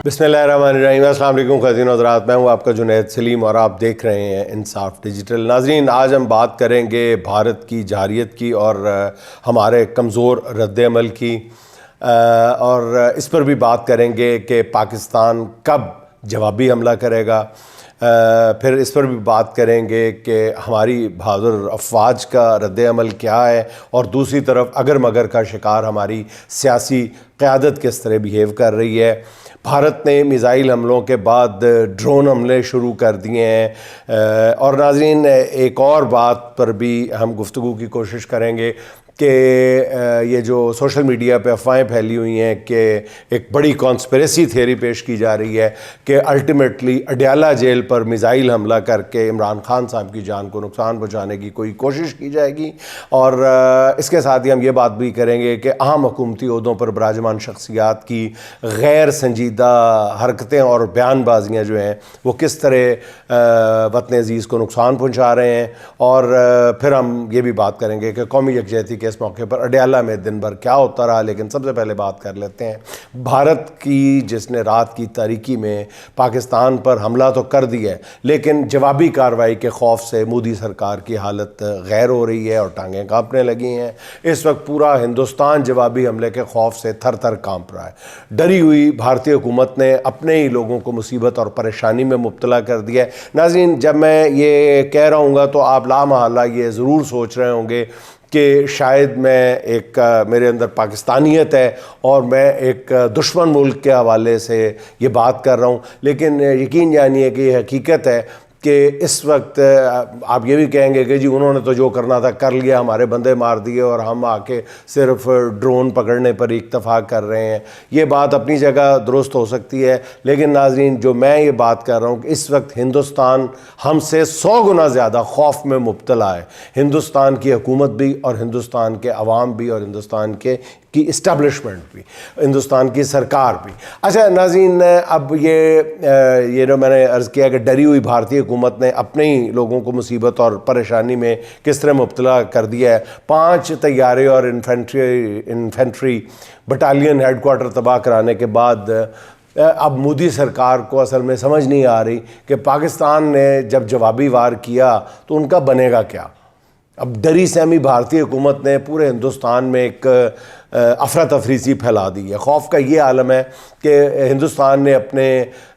बिस्मिल्लाहिर्रहमानिर्रहीम। अस्सलाम वालेकुम ख़ातिन हज़रात, मैं हूँ आपका जुनैद सलीम और आप देख रहे हैं इंसाफ डिजिटल। नाज़रीन, आज हम बात करेंगे भारत की जरअत की और हमारे कमज़ोर रद्द-ए-अमल की, और इस पर भी बात करेंगे कि पाकिस्तान कब जवाबी हमला करेगा। फिर इस पर भी बात करेंगे कि हमारी बहादुर अफवाज का रद्द-ए-अमल क्या है, और दूसरी तरफ अगर मगर का शिकार हमारी सियासी क़यादत किस तरह बिहेव कर रही है। भारत ने मिज़ाइल हमलों के बाद ड्रोन हमले शुरू कर दिए हैं। और नाज़रीन, एक और बात पर भी हम गुफ्तगू की कोशिश करेंगे कि ये जो सोशल मीडिया पे अफवाहें फैली हुई हैं कि एक बड़ी कॉन्स्पिरेसी थियरी पेश की जा रही है कि अल्टीमेटली अडयाला जेल पर मिज़ाइल हमला करके इमरान खान साहब की जान को नुकसान पहुंचाने की कोई कोशिश की जाएगी। और इसके साथ ही हम ये बात भी करेंगे कि अहम हुकूमती ओहदों पर विराजमान शख्सियात की गैर संजीदा हरकतें और बयानबाजियाँ जो हैं वो किस तरह वतन अज़ीज़ को नुकसान पहुँचा रहे हैं। और फिर हम ये भी बात करेंगे कि कौमी यकजहती इस मौके पर अडयाला में दिन भर क्या होता रहा। लेकिन सबसे पहले बात कर लेते हैं भारत की, जिसने रात की तारीकी में पाकिस्तान पर हमला तो कर दिया है, लेकिन जवाबी कार्रवाई के खौफ से मोदी सरकार की हालत गैर हो रही है और टांगें कांपने लगी हैं। इस वक्त पूरा हिंदुस्तान जवाबी हमले के खौफ से थर थर कांप रहा है। डरी हुई भारतीय हुकूमत ने अपने ही लोगों को मुसीबत और परेशानी में मुब्तला कर दिया है। नाज़रीन, जब मैं ये कह रहा हूँगा तो आप लामहला ये ज़रूर सोच रहे होंगे कि शायद मैं मेरे अंदर पाकिस्तानियत है और मैं एक दुश्मन मुल्क के हवाले से ये बात कर रहा हूँ। लेकिन यकीन जानिए कि ये हकीकत है कि इस वक्त आप ये भी कहेंगे कि जी उन्होंने तो जो करना था कर लिया, हमारे बंदे मार दिए और हम आके सिर्फ ड्रोन पकड़ने पर इक्तफा कर रहे हैं। ये बात अपनी जगह दुरुस्त हो सकती है, लेकिन नाज़रीन, जो मैं ये बात कर रहा हूँ कि इस वक्त हिंदुस्तान हमसे 100 गुना ज़्यादा खौफ में मुब्तला है। हिंदुस्तान की हुकूमत भी और हिंदुस्तान के अवाम भी और हिंदुस्तान की इस्टेब्लिशमेंट भी, हिंदुस्तान की सरकार भी। अच्छा नाज़रीन, अब ये जो मैंने अर्ज़ किया कि डरी हुई भारतीय हुकूमत ने अपने ही लोगों को मुसीबत और परेशानी में किस तरह मुब्तला कर दिया है। 5 तैयारे और इन्फेंट्री बटालियन हेडक्वार्टर तबाह कराने के बाद अब मोदी सरकार को असल में समझ नहीं आ रही कि पाकिस्तान ने जब जवाबी वार किया तो उनका बनेगा क्या। अब डरी सहमी भारतीय हुकूमत ने पूरे हिंदुस्तान में एक अफरा तफरी सी फैला दी है। खौफ का ये आलम है कि हिंदुस्तान ने अपने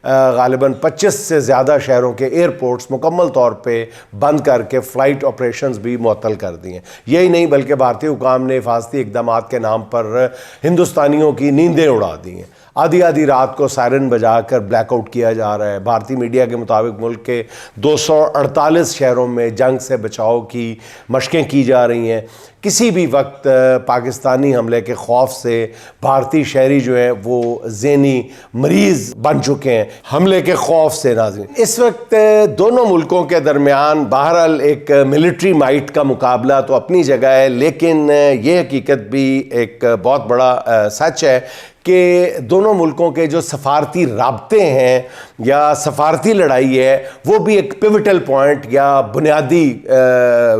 गालिबन 25 से ज़्यादा शहरों के एयरपोर्ट्स मुकम्मल तौर पे बंद करके फ़्लाइट ऑपरेशंस भी मुअत्तल कर दिए हैं। यही नहीं बल्कि भारतीय हुकाम ने हिफाजती इक़दाम के नाम पर हिंदुस्तानियों की नींदें उड़ा दी हैं। आधी आधी रात को सायरन बजा कर ब्लैकआउट किया जा रहा है। भारतीय मीडिया के मुताबिक मुल्क के 248 शहरों में जंग से बचाव की मशक़ें की जा रही हैं। किसी भी वक्त पाकिस्तानी हमले के खौफ से भारतीय शहरी जो हैं वो ज़हनी मरीज़ बन चुके हैं हमले के खौफ से। नाज़रीन, इस वक्त दोनों मुल्कों के दरमियान बहरहाल एक मिलिट्री माइट का मुकाबला तो अपनी जगह है, लेकिन ये हकीकत भी एक बहुत बड़ा सच है कि दोनों मुल्कों के जो सफारती राब्ते हैं या सफारती लड़ाई है वो भी एक पिवटल पॉइंट या बुनियादी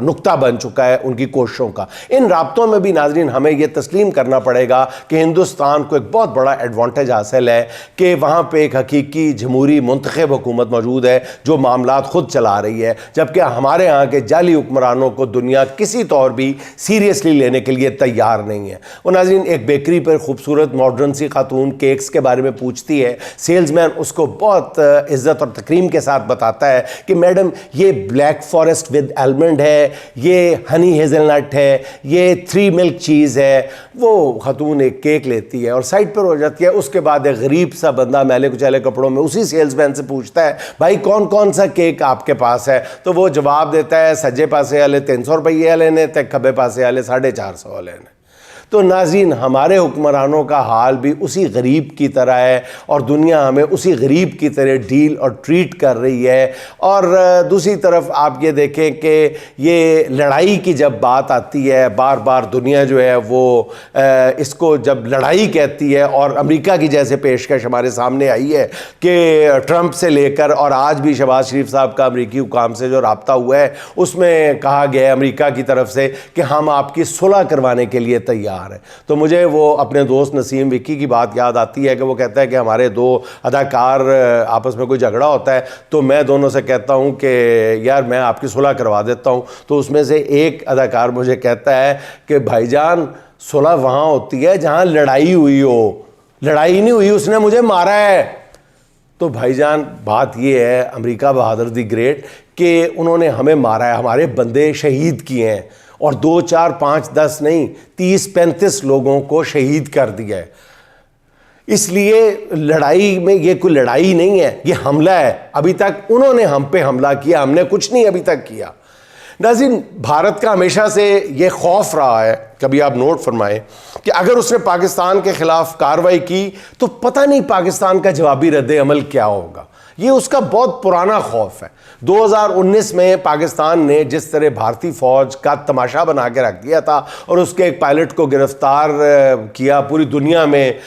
नुक्ता बन चुका है उनकी कोशिशों का। इन राब्तों में भी नाज़रीन हमें ये तस्लीम करना पड़ेगा कि हिंदुस्तान को एक बहुत बड़ा एडवांटेज हासिल है कि वहाँ पे एक हकीकी जमहूरी मुंतखब हुकूमत मौजूद है जो मामलात खुद चला रही है, जबकि हमारे यहाँ के जाली हुक्मरानों को दुनिया किसी तौर भी सीरियसली लेने के लिए तैयार नहीं है। वो नाज़रीन, एक बेकरी पर खूबसूरत मॉडर्न सी खातून केक्स के बारे में पूछती है। सेल्समैन उसको बहुत इज्जत और तकरीम के साथ बताता है कि मैडम ये ब्लैक फॉरेस्ट विद आलमंड है, ये हनी हेज़लनट है, ये 3 मिल्क चीज़ है। वो खातून एक केक लेती है और साइड पर हो जाती है। उसके बाद एक गरीब सा बंदा मैले कुचैले कपड़ों में उसी सेल्समैन से पूछता है, भाई कौन कौन सा केक आपके पास है? तो वो जवाब देता है, सज्जे पासे वाले 300 रुपये वाले ने, ते खब्बे पासे वाले 450 वाले ने। तो नाज़रीन, हमारे हुक्मरानों का हाल भी उसी गरीब की तरह है और दुनिया हमें उसी गरीब की तरह डील और ट्रीट कर रही है। और दूसरी तरफ आप ये देखें कि ये लड़ाई की जब बात आती है, बार बार दुनिया जो है वो इसको जब लड़ाई कहती है, और अमेरिका की जैसे पेशकश हमारे सामने आई है कि ट्रंप से लेकर और आज भी शहबाज शरीफ साहब का अमेरिकी हुकाम से जो राब्ता हुआ है उसमें कहा गया है अमेरिका की तरफ से कि हम आपकी सुलह करवाने के लिए तैयार बेकार है। तो मुझे वो अपने दोस्त नसीम विक्की की बात याद आती है कि वो कहता है कि हमारे दो अदाकार आपस में कोई झगड़ा होता है तो मैं दोनों से कहता हूँ कि यार मैं आपकी सुलह करवा देता हूँ। तो उसमें से एक अदाकार मुझे कहता है कि भाईजान सुलह वहाँ होती है जहाँ लड़ाई हुई हो, लड़ाई नहीं हुई, उसने मुझे मारा है। तो भाईजान बात ये है, अमेरिका बहादुर दी ग्रेट, कि उन्होंने हमें मारा है, हमारे बंदे शहीद किए हैं और 2, 4, 5, 10 नहीं 30-35 लोगों को शहीद कर दिया है। इसलिए लड़ाई में ये कोई लड़ाई नहीं है, ये हमला है। अभी तक उन्होंने हम पे हमला किया, हमने कुछ नहीं अभी तक किया। नाज़रीन, भारत का हमेशा से ये खौफ रहा है, कभी आप नोट फरमाएं, कि अगर उसने पाकिस्तान के खिलाफ कार्रवाई की तो पता नहीं पाकिस्तान का जवाबी रद्द अमल क्या होगा। ये उसका बहुत पुराना खौफ है। 2019 में पाकिस्तान ने जिस तरह भारतीय फ़ौज का तमाशा बना के रख दिया था और उसके एक पायलट को गिरफ्तार किया, पूरी दुनिया में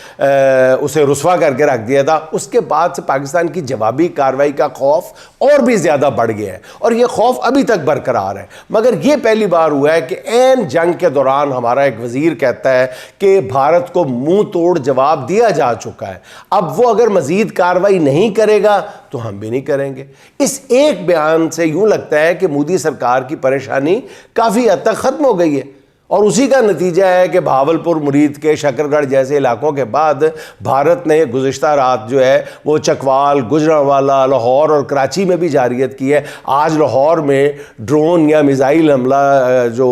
उसे रुस्वा करके रख दिया था, उसके बाद से पाकिस्तान की जवाबी कार्रवाई का खौफ और भी ज़्यादा बढ़ गया है और ये खौफ अभी तक बरकरार है। मगर ये पहली बार हुआ है कि ऐन जंग के दौरान हमारा एक वज़ीर कहता है कि भारत को मुंह तोड़ जवाब दिया जा चुका है, अब वो अगर मज़ीद कार्रवाई नहीं करेगा तो हम भी नहीं करेंगे। इस एक बयान से यूं लगता है कि मोदी सरकार की परेशानी काफ़ी हद तक ख़त्म हो गई है और उसी का नतीजा है कि भावलपुर, मुरीद के शकरगढ़ जैसे इलाकों के बाद भारत ने गुज़िश्ता रात जो है वो चकवाल, गुजरांवाला, लाहौर और कराची में भी जारियत की है। आज लाहौर में ड्रोन या मिसाइल हमला जो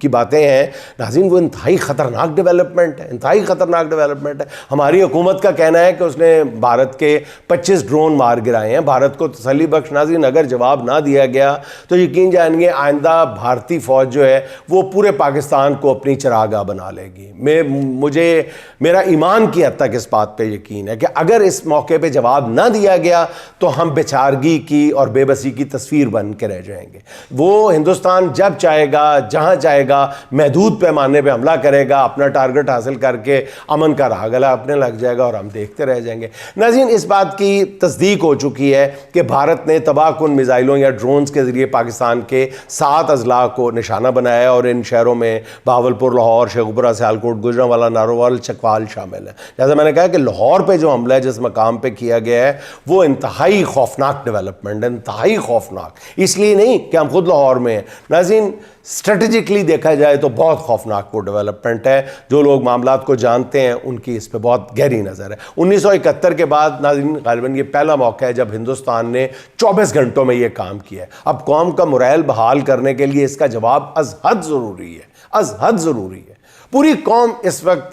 की बातें हैं नाज़रीन, वो इंतहाई ख़तरनाक डेवलपमेंट है, इंतहाई ख़तरनाक डेवलपमेंट है। हमारी हुकूमत का कहना है कि उसने भारत के 25 ड्रोन मार गिराए हैं। भारत को तसल्ली बख्श नाज़रीन, अगर जवाब ना दिया गया तो यकीन जानिए आइंदा भारतीय फ़ौज जो है वो पूरे पाकिस्तान को अपनी चरागाह बना लेगी। मेरा ईमान की हद तक इस बात पे यकीन है कि अगर इस मौके पे जवाब ना दिया गया तो हम बेचारगी की और बेबसी की तस्वीर बन के रह जाएंगे। वो हिंदुस्तान जब चाहेगा, जहां चाहेगा, महदूद पैमाने पे हमला करेगा, अपना टारगेट हासिल करके अमन का राह गला अपने लग जाएगा और हम देखते रह जाएंगे। नाज़रीन, इस बात की तस्दीक हो चुकी है कि भारत ने तबाहकुन मिसाइलों या ड्रोन्स के ज़रिए पाकिस्तान के 7 अजला को निशाना बनाया और इन शहरों में भावलपुर, लाहौर, शेखुपुरा, सियालकोट, गुजरांवाला, नारोवाल, चकवाल शामिल है। जैसे मैंने कहा कि लाहौर पे जो हमला है जिस मकाम पे किया गया है वो इंतहाई खौफनाक डेवलपमेंट है, इंतहाई खौफनाक। इसलिए नहीं कि हम खुद लाहौर में हैं नाज़रीन, स्ट्रेटजिकली देखा जाए तो बहुत खौफनाक वो डेवलपमेंट है। जो लोग मामलात को जानते हैं उनकी इस पर बहुत गहरी नज़र है। 1971 के बाद नाज़रीन गालिबन ये पहला मौका है जब हिंदुस्तान ने 24 घंटों में ये काम किया है। अब कौम का मोरल बहाल करने के लिए इसका जवाब अज़ हद ज़रूरी है, अज़ हद ज़रूरी है। पूरी कौम इस वक्त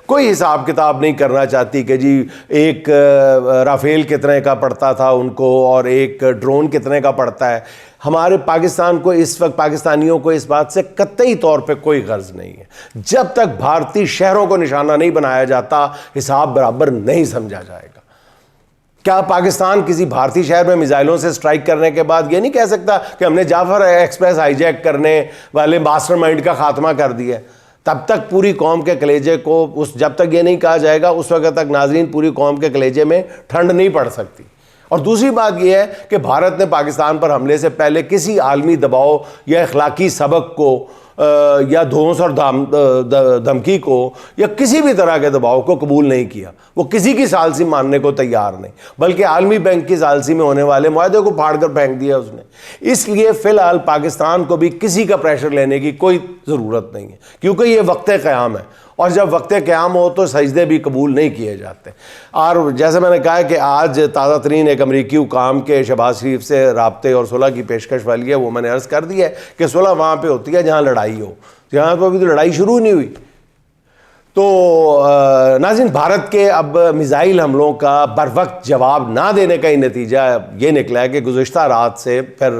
कोई हिसाब किताब नहीं करना चाहती कि जी एक राफेल कितने का पड़ता था उनको और एक ड्रोन कितने का पड़ता है। हमारे पाकिस्तान को इस वक्त, पाकिस्तानियों को इस बात से कतई तौर पे कोई गर्ज नहीं है। जब तक भारतीय शहरों को निशाना नहीं बनाया जाता हिसाब बराबर नहीं समझा जाएगा। क्या पाकिस्तान किसी भारतीय शहर में मिसाइलों से स्ट्राइक करने के बाद ये नहीं कह सकता कि हमने जाफर एक्सप्रेस हाईजैक करने वाले मास्टरमाइंड का खात्मा कर दिया? तब तक पूरी कौम के कलेजे को जब तक ये नहीं कहा जाएगा उस वक्त तक नाज़रीन पूरी कौम के कलेजे में ठंड नहीं पड़ सकती। और दूसरी बात यह है कि भारत ने पाकिस्तान पर हमले से पहले किसी आलमी दबाव या अखलाकी सबक को या धौंस और धमकी को या किसी भी तरह के दबाव को कबूल नहीं किया। वो किसी की सालसी मानने को तैयार नहीं, बल्कि आलमी बैंक की सालसी में होने वाले मुआहदे को फाड़ कर फेंक दिया उसने। इसलिए फ़िलहाल पाकिस्तान को भी किसी का प्रेशर लेने की कोई ज़रूरत नहीं है, क्योंकि ये वक्त क़याम है और जब वक्त क़याम हो तो सजदे भी कबूल नहीं किए जाते। और जैसे मैंने कहा कि आज ताज़ा तरीन एक अमरीकी हुकाम के शहबाज शरीफ से राब्ते और सुलह की पेशकश वाली है, वो मैंने अर्ज़ कर दी है कि सुलह वहाँ पे होती है जहाँ लड़ाई हो, जहाँ पर अभी तो लड़ाई शुरू नहीं हुई। तो नाज़रीन, भारत के अब मिसाइल हमलों का बर वक्त जवाब ना देने का ही नतीजा ये निकला है कि गुज़िश्ता रात से फिर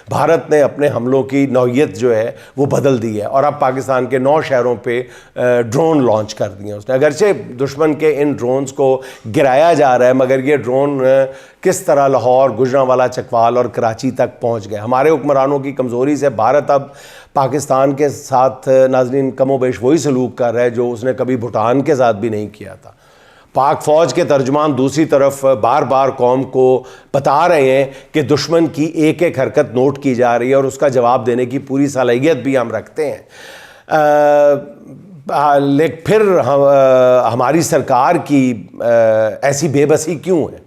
भारत ने अपने हमलों की नौइयत जो है वो बदल दी है और अब पाकिस्तान के 9 शहरों पे ड्रोन लॉन्च कर दिए उसने। अगरचे दुश्मन के इन ड्रोन्स को गिराया जा रहा है, मगर ये ड्रोन किस तरह लाहौर, गुजरांवाला, चकवाल और कराची तक पहुँच गए। हमारे हुक्मरानों की कमज़ोरी से भारत अब पाकिस्तान के साथ नाज़रीन कमोबेश वही सलूक कर रहा है जो उसने कभी भूटान के साथ भी नहीं किया था। पाक फ़ौज के तर्जुमान दूसरी तरफ बार बार कौम को बता रहे हैं कि दुश्मन की एक एक हरकत नोट की जा रही है और उसका जवाब देने की पूरी सलाहियत भी हम रखते हैं। लेकिन फिर हमारी सरकार की ऐसी बेबसी क्यों है?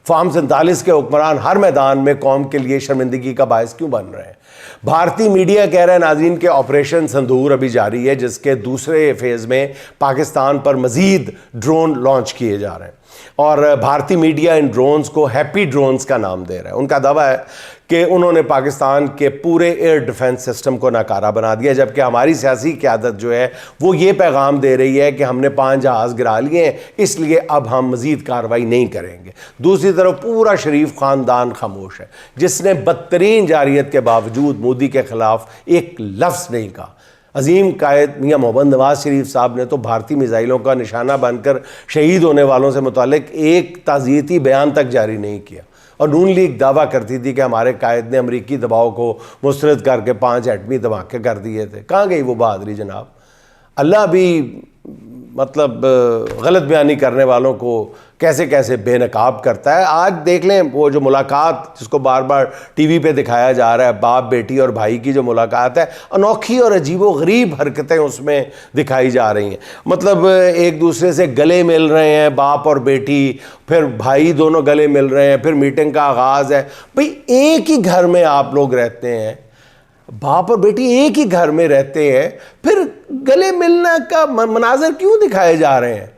फार्म 47 के हुक्मरान हर मैदान में कौम के लिए शर्मिंदगी का बायस क्यों बन रहे हैं? भारतीय मीडिया कह रहा है नाज़रीन के ऑपरेशन संदूर अभी जारी है, जिसके दूसरे फेज़ में पाकिस्तान पर मज़ीद ड्रोन लॉन्च किए जा रहे हैं और भारतीय मीडिया इन ड्रोन्स को हैप्पी ड्रोन्स का नाम दे रहा है। उनका दावा है कि उन्होंने पाकिस्तान के पूरे एयर डिफेंस सिस्टम को नाकारा बना दिया, जबकि हमारी सियासी क़यादत जो है वो ये पैगाम दे रही है कि हमने 5 जहाज़ गिरा लिए हैं, इसलिए अब हम मज़ीद कार्रवाई नहीं करेंगे। दूसरी तरफ पूरा शरीफ ख़ानदान खामोश है, जिसने बदतरीन जारियत के बावजूद मोदी के ख़िलाफ़ एक लफ्ज़ नहीं कहा। अजीम कायद मियां मोहम्मद नवाज शरीफ साहब ने तो भारतीय मिसाइलों का निशाना बनकर शहीद होने वालों से मुतालिक एक ताज़ियती बयान तक जारी नहीं किया। और नून लीग दावा करती थी कि हमारे कायद ने अमरीकी दबाव को मुस्तरद करके 5 एटमी धमाके कर दिए थे। कहाँ गई वो बहादुरी जनाब? अल्लाह भी मतलब गलत बयानी करने वालों को कैसे कैसे बेनकाब करता है। आज देख लें वो जो मुलाकात जिसको बार बार टीवी पे दिखाया जा रहा है, बाप बेटी और भाई की जो मुलाकात है, अनोखी और अजीबोगरीब हरकतें उसमें दिखाई जा रही हैं। मतलब एक दूसरे से गले मिल रहे हैं बाप और बेटी, फिर भाई दोनों गले मिल रहे हैं, फिर मीटिंग का आगाज़ है। भाई एक ही घर में आप लोग रहते हैं, बाप और बेटी एक ही घर में रहते हैं, फिर गले मिलने का मनाजर क्यों दिखाए जा रहे हैं?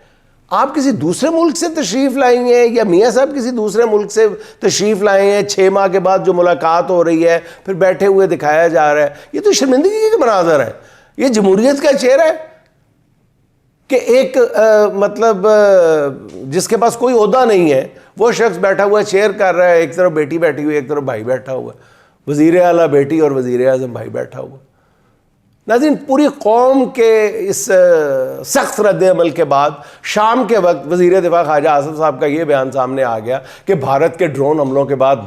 आप किसी दूसरे मुल्क से तशरीफ़ लाई हैं या मियाँ साहब किसी दूसरे मुल्क से तशरीफ़ लाए हैं, 6 माह के बाद जो मुलाकात हो रही है फिर बैठे हुए दिखाया जा रहा है। ये तो शर्मिंदगी का मनाजर है। ये जमहूरियत का चेहरा है कि एक मतलब जिसके पास कोई ओहदा नहीं है वो शख्स बैठा हुआ चेयर कर रहा है, एक तरफ बेटी बैठी हुई, एक तरफ भाई बैठा हुआ, वज़ीर आला बेटी और वज़ीर आज़म भाई बैठा हुआ। नाज़रीन, पूरी कौम के इस सख्त रद्द-ए-अमल के बाद शाम के वक्त वज़ीर दिफा ख्वाजा आसिफ साहब का ये बयान सामने आ गया कि भारत के ड्रोन हमलों के बाद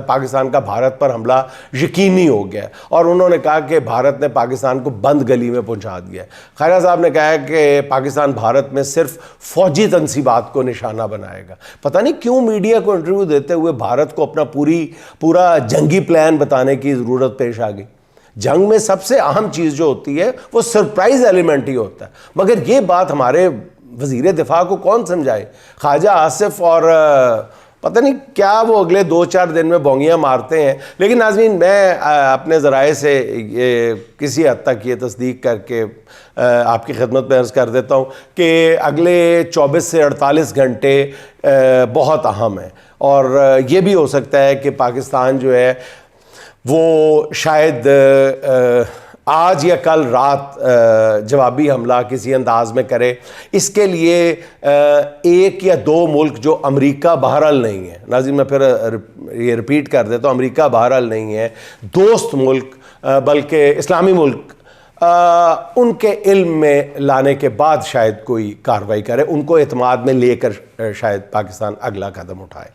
पाकिस्तान का भारत पर हमला यकीनी हो गया और उन्होंने कहा कि भारत ने पाकिस्तान को बंद गली में पहुंचा दिया। ख्वाजा साहब ने कहा कि पाकिस्तान भारत में सिर्फ फ़ौजी तनसीबात को निशाना बनाएगा। पता नहीं क्यों मीडिया को इंटरव्यू देते हुए भारत को अपना पूरा जंगी प्लान बताने की ज़रूरत पेश आ गई। जंग में सबसे अहम चीज़ जो होती है वो सरप्राइज एलिमेंट ही होता है, मगर ये बात हमारे वज़ीर दिफा को कौन समझाए? ख्वाजा आसिफ और पता नहीं क्या वो अगले 2-4 दिन में बोंगियाँ मारते हैं। लेकिन नाज़रीन, मैं अपने ज़राए से ये किसी हद तक ये तस्दीक करके आपकी खिदमत में अर्ज़ कर देता हूँ कि अगले 24 से 48 घंटे बहुत अहम है और ये भी हो सकता है कि पाकिस्तान जो है वो शायद आज या कल रात जवाबी हमला किसी अंदाज में करे। इसके लिए 1 या 2 मुल्क जो अमेरिका बहरहाल नहीं है, नाज़रीन मैं फिर ये रिपीट कर देता हूँ, अमेरिका बहरहाल नहीं है, दोस्त मुल्क बल्कि इस्लामी मुल्क, उनके इल्म में लाने के बाद शायद कोई कार्रवाई करे, उनको एतमाद में लेकर शायद पाकिस्तान अगला कदम उठाए।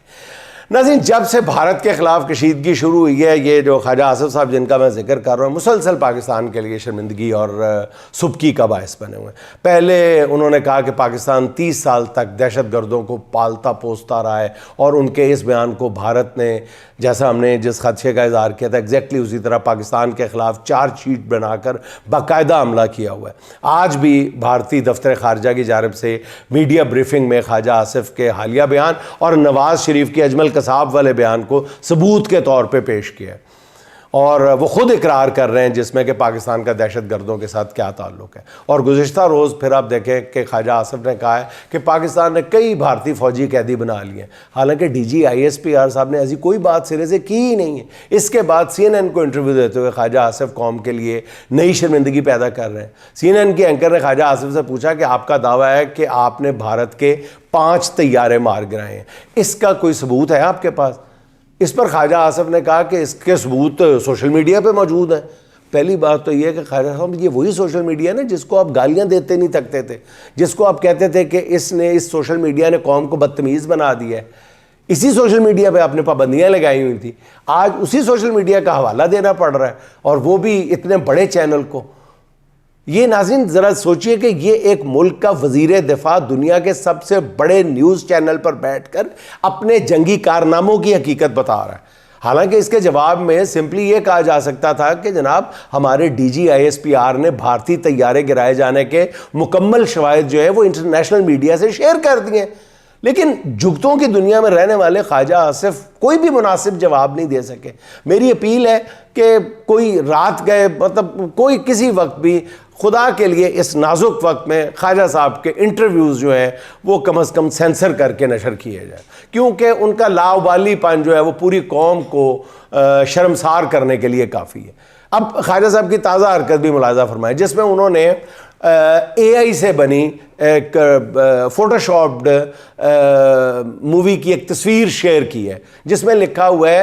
नाज़रीन, जब से भारत के ख़िलाफ़ कशीदगी शुरू हुई है, ये जो ख्वाजा आसिफ साहब जिनका मैं जिक्र कर रहा हूँ, मुसलसल पाकिस्तान के लिए शर्मिंदगी और सुबकी का बायस बने हुए हैं। पहले उन्होंने कहा कि पाकिस्तान 30 साल तक दहशतगर्दों को पालता पोसता रहा है और उनके इस बयान को भारत ने, जैसा हमने जिस खदशे का इज़हार किया था, एग्जैक्टली उसी तरह पाकिस्तान के ख़िलाफ़ चार्जशीट बनाकर बाकायदा हमला किया हुआ है। आज भी भारतीय दफ्तर ख़ारजा की जानिब से मीडिया ब्रीफिंग में ख्वाजा आसिफ के हालिया बयान और नवाज़ शरीफ के अजमल कसाब वाले बयान को सबूत के तौर पे पेश किया है और वो खुद इकरार कर रहे हैं जिसमें कि पाकिस्तान का दहशतगर्दों के साथ क्या ताल्लुक़ है। और गुज़िश्ता रोज़ फिर आप देखें कि ख्वाजा आसिफ ने कहा है कि पाकिस्तान ने कई भारतीय फ़ौजी कैदी बना लिए हैं, हालांकि DG ISPR साहब ने ऐसी कोई बात सिरे से की ही नहीं है। इसके बाद CNN को इंटरव्यू देते हुए ख्वाजा आसिफ कौम के लिए नई शर्मिंदगी पैदा कर रहे हैं। CNN की एंकर ने ख्वाजा आसिफ से पूछा कि आपका दावा है कि आपने भारत के 5 तैयारे मार गिराए हैं, इसका कोई सबूत है आपके पास? इस पर ख्वाजा आसिफ ने कहा कि इसके सबूत सोशल मीडिया पे मौजूद हैं। पहली बात तो ये है कि ख्वाजा साहब, ये वही सोशल मीडिया ना जिसको आप गालियां देते नहीं थकते थे, जिसको आप कहते थे कि इस सोशल मीडिया ने कौम को बदतमीज़ बना दिया है। इसी सोशल मीडिया पे आपने पाबंदियां लगाई हुई थी, आज उसी सोशल मीडिया का हवाला देना पड़ रहा है और वो भी इतने बड़े चैनल को। ये नाज़रीन ज़रा सोचिए कि ये एक मुल्क का वज़ीर दिफा दुनिया के सबसे बड़े न्यूज़ चैनल पर बैठकर अपने जंगी कारनामों की हकीकत बता रहा है। हालांकि इसके जवाब में सिंपली ये कहा जा सकता था कि जनाब हमारे DGISPR ने भारतीय तैयारे गिराए जाने के मुकम्मल शवाहिद जो है वो इंटरनेशनल मीडिया से शेयर कर दिए। लेकिन जुगतों की दुनिया में रहने वाले ख्वाजा आसिफ कोई भी मुनासिब जवाब नहीं दे सके। मेरी अपील है कि कोई रात गए, मतलब कोई किसी वक्त भी खुदा के लिए इस नाजुक वक्त में ख्वाजा साहब के इंटरव्यूज़ जो हैं वो कम अज़ कम सेंसर करके नशर किए जाए, क्योंकि उनका लावालीपन जो है वो पूरी कौम को शर्मसार करने के लिए काफ़ी है। अब ख्वाजा साहब की ताज़ा हरकत भी मुलाज़ा फरमाए, जिसमें उन्होंने AI से बनी एक फोटोशॉप्ड मूवी की एक तस्वीर शेयर की है, जिसमें लिखा हुआ है,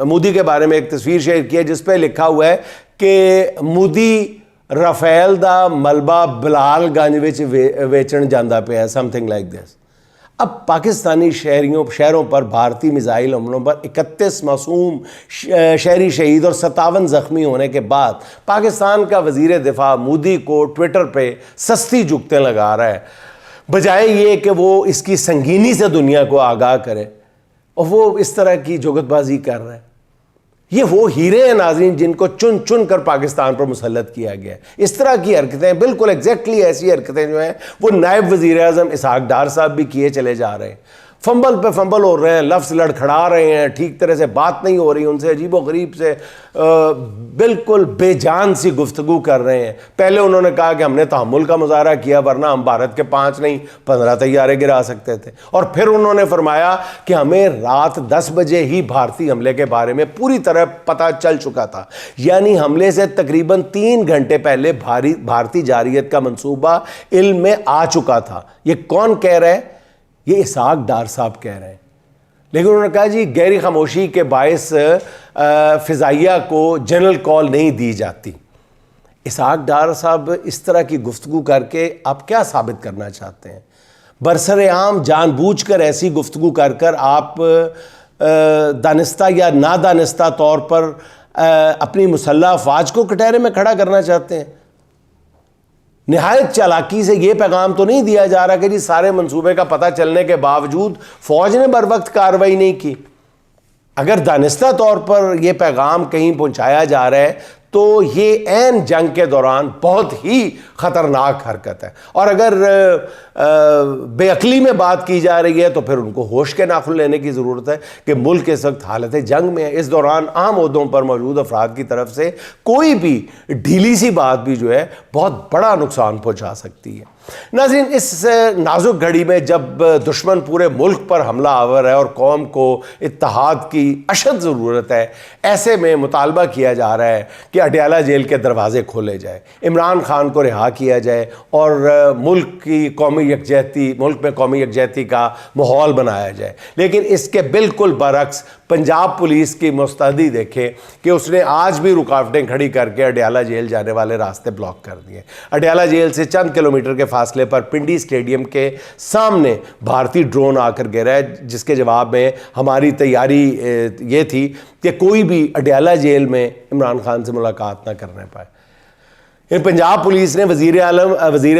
मोदी के बारे में एक तस्वीर शेयर की है जिसपे लिखा हुआ है कि मोदी राफेल दा मलबा बिलालगंज विच वेचण जांदा पिया, समथिंग लाइक दिस। अब पाकिस्तानी शहरों पर भारतीय मिसाइल हमलों पर 31 मासूम शहरी शहीद और 57 ज़ख्मी होने के बाद पाकिस्तान का वज़ीर दिफा मोदी को ट्विटर पे सस्ती जुगतें लगा रहा है, बजाय ये कि वो इसकी संगीनी से दुनिया को आगाह करे, और वो इस तरह की जुगतबाजी कर रहा है। ये वो हीरे हैं नाज़रीन जिनको चुन चुन कर पाकिस्तान पर मुसल्लत किया गया है। इस तरह की हरकतें, बिल्कुल एग्जैक्टली ऐसी हरकतें जो हैं वो नायब वज़ीर आज़म इसहाक डार साहब भी किए चले जा रहे हैं। फंबल पे फंबल हो रहे हैं, लफ्ज़ लड़खड़ा रहे हैं, ठीक तरह से बात नहीं हो रही उनसे, अजीबो गरीब से बिल्कुल बेजान सी गुफ्तगू कर रहे हैं। पहले उन्होंने कहा कि हमने तहम्मुल का मुजाहरा किया वरना हम भारत के 5 नहीं 15 तैयारे गिरा सकते थे, और फिर उन्होंने फरमाया कि हमें रात 10 बजे ही भारतीय हमले के बारे में पूरी तरह पता चल चुका था, यानी हमले से तकरीबन 3 घंटे पहले भारतीय जारियत का मंसूबा इल्म में आ चुका था। ये कौन कह रहा है? ये इसहाक डार साहब कह रहे हैं। लेकिन उन्होंने कहा जी गहरी खामोशी के बायस फ़िज़ाइया को जनरल कॉल नहीं दी जाती। इसहाक डार साहब इस तरह की गुफ्तगू करके आप क्या साबित करना चाहते हैं? बरसरे-आम जानबूझकर ऐसी गुफ्तगू कर कर आप दानिस्ता या नादानिस्ता तौर पर अपनी मुसल्लह अफवाज को कटहरे में खड़ा करना चाहते हैं। निहायत चालाकी से ये पैगाम तो नहीं दिया जा रहा कि जी सारे मंसूबे का पता चलने के बावजूद फौज ने बर वक्त कार्रवाई नहीं की। अगर दानिस्ता तौर पर यह पैगाम कहीं पहुंचाया जा रहा है तो ये ऐन जंग के दौरान बहुत ही ख़तरनाक हरकत है, और अगर बेअक्ली में बात की जा रही है तो फिर उनको होश के नाखुन लेने की ज़रूरत है कि मुल्क इस वक्त हालत जंग में है। इस दौरान आम ओहदों पर मौजूद अफराद की तरफ से कोई भी ढीली सी बात भी जो है बहुत बड़ा नुकसान पहुँचा सकती है। नाज़रीन, इस नाजुक घड़ी में जब दुश्मन पूरे मुल्क पर हमला आवर है और कौम को इत्तेहाद की अशद ज़रूरत है, ऐसे में मुतालबा किया जा रहा है कि अडयाला जेल के दरवाजे खोले जाए, इमरान खान को रिहा किया जाए और मुल्क में कौमी यकजहती का माहौल बनाया जाए। लेकिन इसके बिल्कुल बरक्स पंजाब पुलिस की मुस्तैदी देखें कि उसने आज भी रुकावटें खड़ी करके अडयाला जेल जाने वाले रास्ते ब्लॉक कर दिए। अडयाला जेल से चंद किलोमीटर के फासले पर पिंडी स्टेडियम के सामने भारतीय ड्रोन आकर गिरा है, जिसके जवाब में हमारी तैयारी ये थी कि कोई भी अडयाला जेल में इमरान खान से मुलाकात ना करने पाए। पंजाब पुलिस ने वज़ीर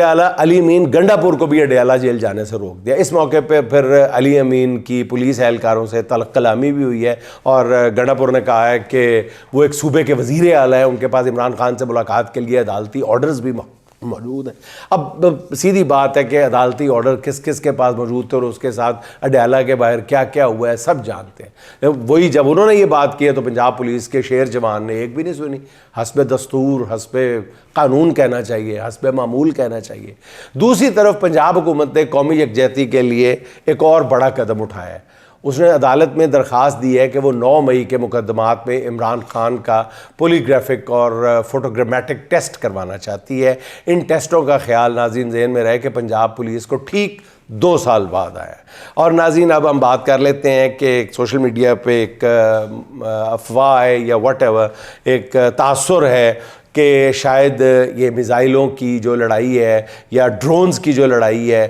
आला अली अमीन गंडापुर को भी अडयाला जेल जाने से रोक दिया। इस मौके पे फिर अली अमीन की पुलिस एहलकारों से तलब कलामी भी हुई है और गंडापुर ने कहा है कि वो एक सूबे के वज़ीर आला है, उनके पास इमरान खान से मुलाकात के लिए अदालती ऑर्डर्स भी मौजूद है। अब सीधी बात है कि अदालती ऑर्डर किस किस के पास मौजूद थे और उसके साथ अडयाला के बाहर क्या क्या हुआ है सब जानते हैं। वही जब उन्होंने ये बात की है तो पंजाब पुलिस के शेर जवान ने एक भी नहीं सुनी। हस्बे दस्तूर, हस्बे कानून कहना चाहिए, हस्बे मामूल कहना चाहिए। दूसरी तरफ पंजाब हुकूमत ने कौमी यकजहती के लिए एक और बड़ा कदम उठाया है। उसने अदालत में दरख्वास्त दी है कि वो 9 मई के मुकदमात में इमरान खान का पॉलीग्राफिक और फोटोग्रामेटिक टेस्ट करवाना चाहती है। इन टेस्टों का ख्याल नाज़रीन ज़हन में रहे कि पंजाब पुलिस को ठीक 2 साल बाद आया। और नाज़रीन, अब हम बात कर लेते हैं कि सोशल मीडिया पे एक अफवाह है या वट एवर, एक तासुर है कि शायद ये मिज़ाइलों की जो लड़ाई है या ड्रोन्स की जो लड़ाई है,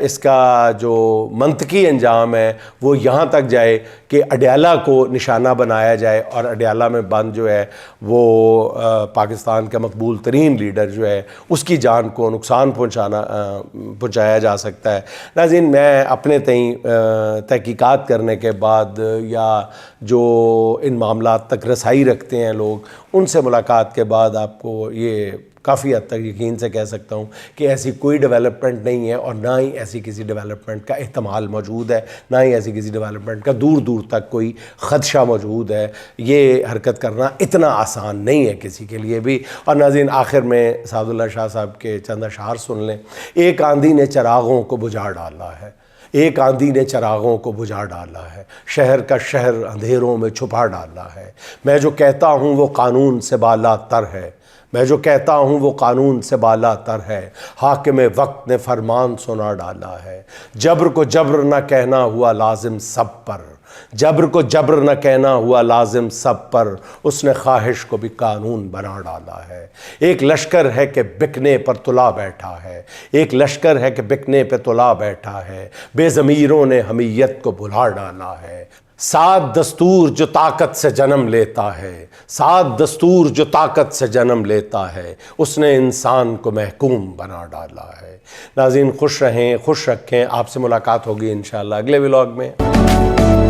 इसका जो मंतकी अंजाम है वो यहाँ तक जाए कि अडयाला को निशाना बनाया जाए और अडयाला में बंद जो है वो पाकिस्तान का मकबूल तरीन लीडर जो है उसकी जान को नुकसान पहुँचाया जा सकता है। नाज़रीन, मैं अपने तई तहकीकात करने के बाद या जो इन मामलात तक रसाई रखते हैं लोग, उनसे मुलाकात के बाद आपको ये काफ़ी हद तक यकीन से कह सकता हूँ कि ऐसी कोई डेवलपमेंट नहीं है और ना ही ऐसी किसी डेवलपमेंट का एहतमाल मौजूद है, ना ही ऐसी किसी डेवलपमेंट का दूर दूर तक कोई ख़दशा मौजूद है। ये हरकत करना इतना आसान नहीं है किसी के लिए भी। और नाज़रीन, आखिर में सादुल्लाह शाह साहब के चंद अशआर सुन लें। एक आंधी ने चरागों को बुझा डाला है, एक आंधी ने चरागों को बुझा डाला है, शहर का शहर अंधेरों में छुपा डाला है। मैं जो कहता हूँ वो कानून से बाला तर है, मैं जो कहता हूँ वो कानून से बाला तर है। हाकिम वक्त ने फरमान सुना डाला है, जब्र को जब्र न कहना हुआ लाजिम सब पर, जब्र को जब्र न कहना हुआ लाजिम सब पर, उसने ख्वाहिश को भी कानून बना डाला है। एक लश्कर है कि बिकने पर तुला बैठा है, एक लश्कर है कि बिकने पर तुला बैठा है, बेज़मीरों ने हमीयत को भुला डाला है। सात दस्तूर जो ताकत से जन्म लेता है, सात दस्तूर जो ताकत से जन्म लेता है, उसने इंसान को महकूम बना डाला है। नाज़रीन, खुश रहें, खुश रखें। आपसे मुलाकात होगी इंशाअल्लाह अगले व्लॉग में।